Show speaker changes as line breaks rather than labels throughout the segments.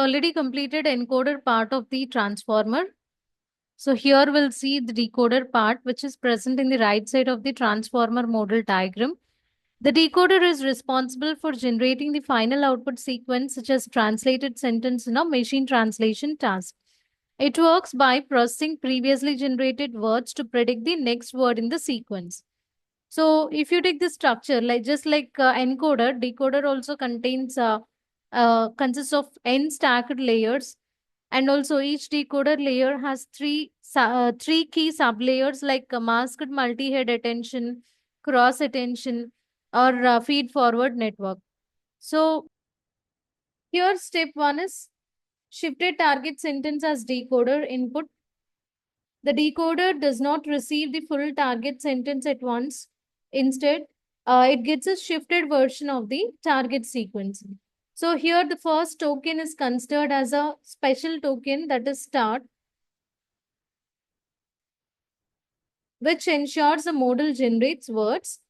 already completed encoder part of the transformer. So here we'll see the decoder part, which is present in the right side of the transformer model diagram. The decoder is responsible for generating the final output sequence, such as translated sentence in a machine translation task. It works by processing previously generated words to predict the next word in the sequence. So if you take the structure, like just like encoder, decoder also consists of n stacked layers, and also each decoder layer has three key sublayers like masked multi-head attention, cross attention, or feed forward network. So here step one is shifted target sentence as decoder input. The decoder does not receive the full target sentence at once. Instead, it gets a shifted version of the target sequence. So here the first token is considered as a special token, that is start, which ensures the model generates words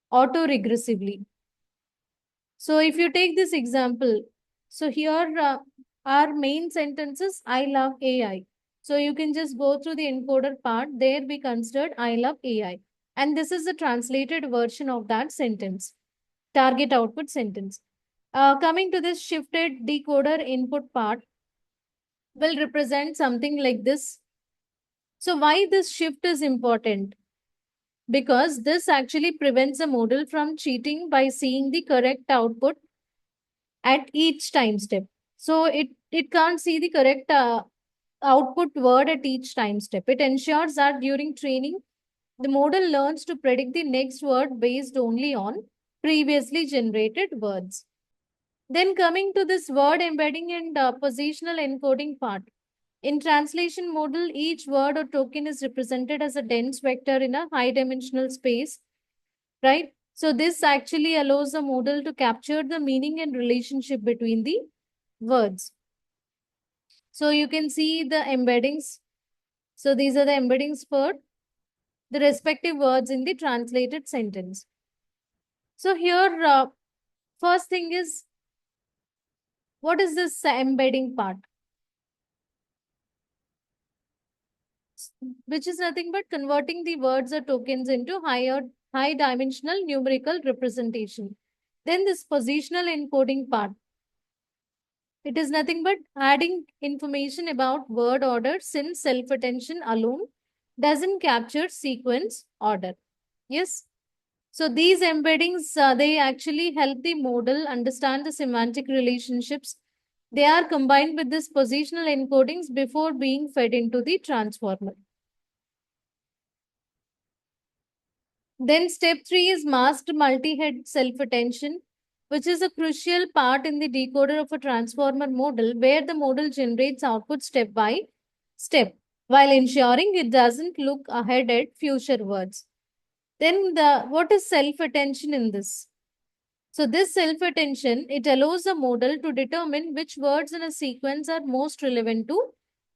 auto-regressively. So if you take this example, so here our main sentence is I love AI. So you can just go through the encoder part. There we considered I love AI. And this is the translated version of that sentence, target output sentence. Coming to this shifted decoder input part will represent something like this. So why this shift is important? Because this actually prevents the model from cheating by seeing the correct output at each time step. So it can't see the correct output word at each time step. It ensures that during training, the model learns to predict the next word based only on previously generated words. Then coming to this word embedding and positional encoding part. In translation model, each word or token is represented as a dense vector in a high dimensional space, right? So this actually allows the model to capture the meaning and relationship between the words. So you can see the embeddings. So these are the embeddings for the respective words in the translated sentence. So here, first thing is, what is this embedding part? Which is nothing but converting the words or tokens into high dimensional numerical representation. Then this positional encoding part. It is nothing but adding information about word order, since self-attention alone doesn't capture sequence order. Yes. So these embeddings, they actually help the model understand the semantic relationships. They are combined with this positional encodings before being fed into the transformer. Then step 3 is masked multi-head self-attention, which is a crucial part in the decoder of a transformer model, where the model generates output step by step while ensuring it doesn't look ahead at future words. Then what is self-attention in this? So this self-attention, it allows the model to determine which words in a sequence are most relevant to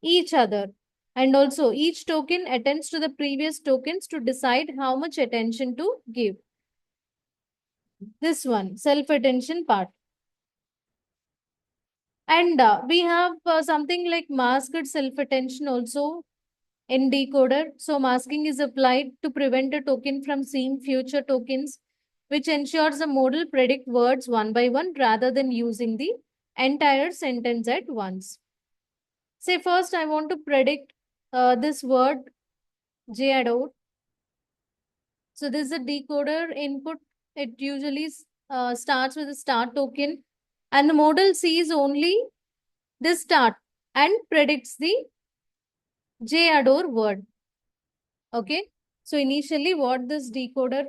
each other. And also each token attends to the previous tokens to decide how much attention to give. This one, self-attention part. And we have something like masked self-attention also in decoder. So masking is applied to prevent a token from seeing future tokens, which ensures the model predict words one by one rather than using the entire sentence at once. Say first I want to predict this word Jadot. So this is a decoder input. It usually starts with a start token, and the model sees only this start and predicts the Jador word. Okay. So initially what this decoder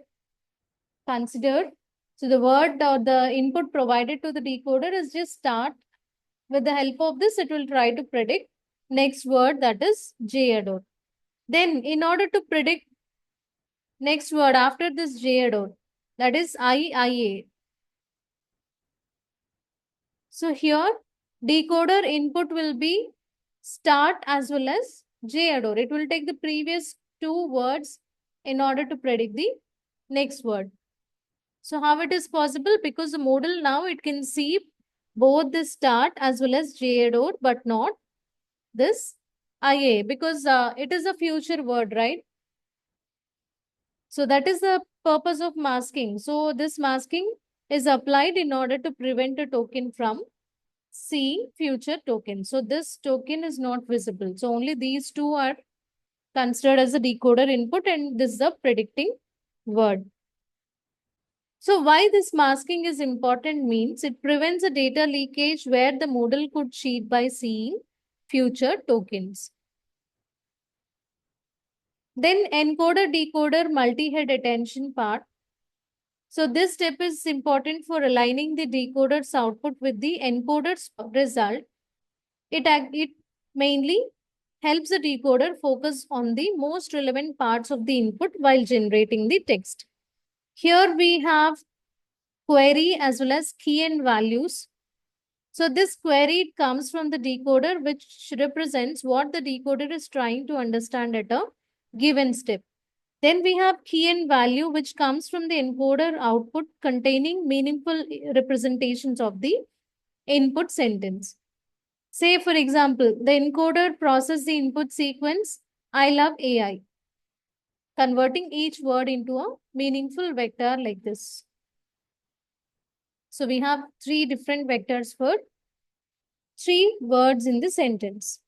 considered, so the word or the input provided to the decoder is just start. With the help of this, it will try to predict next word, that is Jador. Then in order to predict next word after this Jador, that is IIA. So here decoder input will be start as well as Jador. It will take the previous two words in order to predict the next word. So how it is possible? Because the model now it can see both the start as well as JADOR, but not this IA, because it is a future word, right? So that is the purpose of masking. So this masking is applied in order to prevent a token from seeing future token. So this token is not visible. So only these two are considered as a decoder input, and this is a predicting word. So why this masking is important means it prevents a data leakage where the model could cheat by seeing future tokens. Then encoder decoder multi-head attention part. So this step is important for aligning the decoder's output with the encoder's result. It mainly helps the decoder focus on the most relevant parts of the input while generating the text. Here we have query as well as key and values. So this query comes from the decoder, which represents what the decoder is trying to understand at a given step. Then we have key and value, which comes from the encoder output containing meaningful representations of the input sentence. Say, for example, the encoder processes the input sequence, I love AI, converting each word into a meaningful vector like this. So we have three different vectors for three words in the sentence.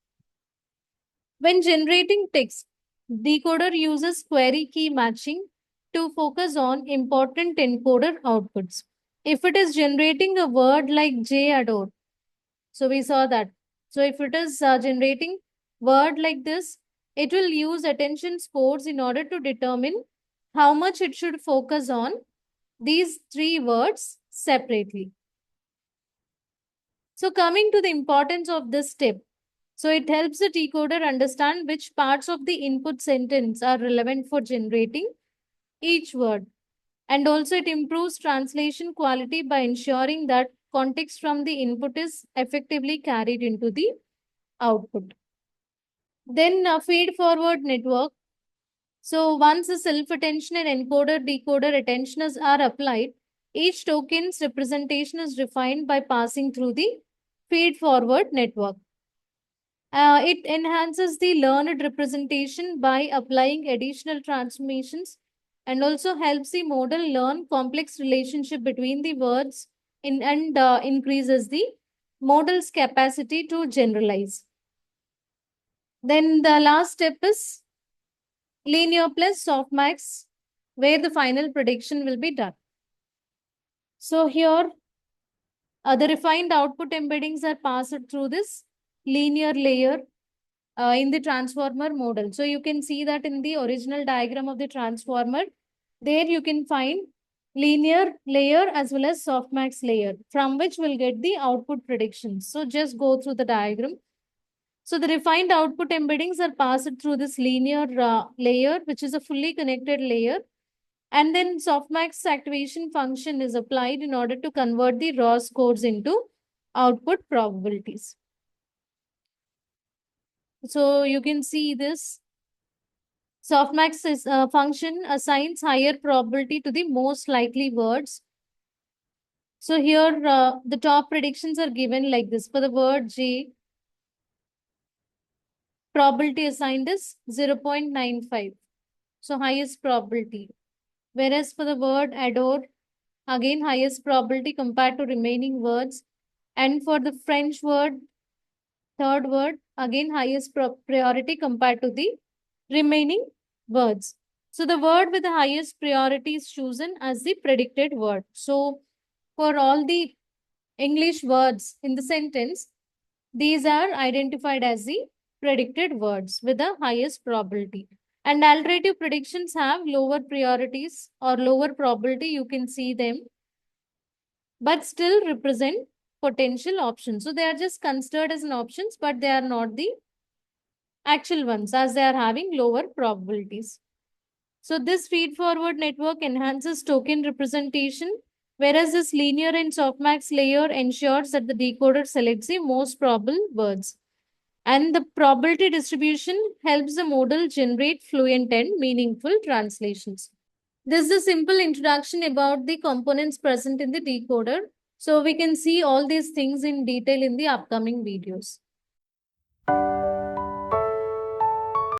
When generating text, decoder uses query key matching to focus on important encoder outputs. If it is generating a word like J adore, so we saw that. So if it is generating word like this, it will use attention scores in order to determine how much it should focus on these three words separately. So coming to the importance of this step, so it helps the decoder understand which parts of the input sentence are relevant for generating each word. And also it improves translation quality by ensuring that context from the input is effectively carried into the output. Then feed forward network. So once the self-attention and encoder-decoder attentioners are applied, each token's representation is refined by passing through the feed forward network. It enhances the learned representation by applying additional transformations and also helps the model learn complex relationship between the words and increases the model's capacity to generalize. Then the last step is linear plus softmax, where the final prediction will be done. So here, the refined output embeddings are passed through this linear layer in the transformer model. So you can see that in the original diagram of the transformer, there you can find linear layer as well as softmax layer, from which we'll get the output predictions. So just go through the diagram. So the refined output embeddings are passed through this linear layer, which is a fully connected layer. And then softmax activation function is applied in order to convert the raw scores into output probabilities. So you can see this softmax is, function assigns higher probability to the most likely words. So here the top predictions are given like this. For the word J, probability assigned is 0.95. So highest probability. Whereas for the word adore, again highest probability compared to remaining words. And for the French word, third word, again highest priority compared to the remaining words. So the word with the highest priority is chosen as the predicted word. So for all the English words in the sentence, these are identified as the predicted words with the highest probability. And alternative predictions have lower priorities or lower probability. You can see them, but still represent potential options. So they are just considered as an options, but they are not the actual ones as they are having lower probabilities. So this feed forward network enhances token representation, whereas this linear and softmax layer ensures that the decoder selects the most probable words. And the probability distribution helps the model generate fluent and meaningful translations. This is a simple introduction about the components present in the decoder. So we can see all these things in detail in the upcoming videos.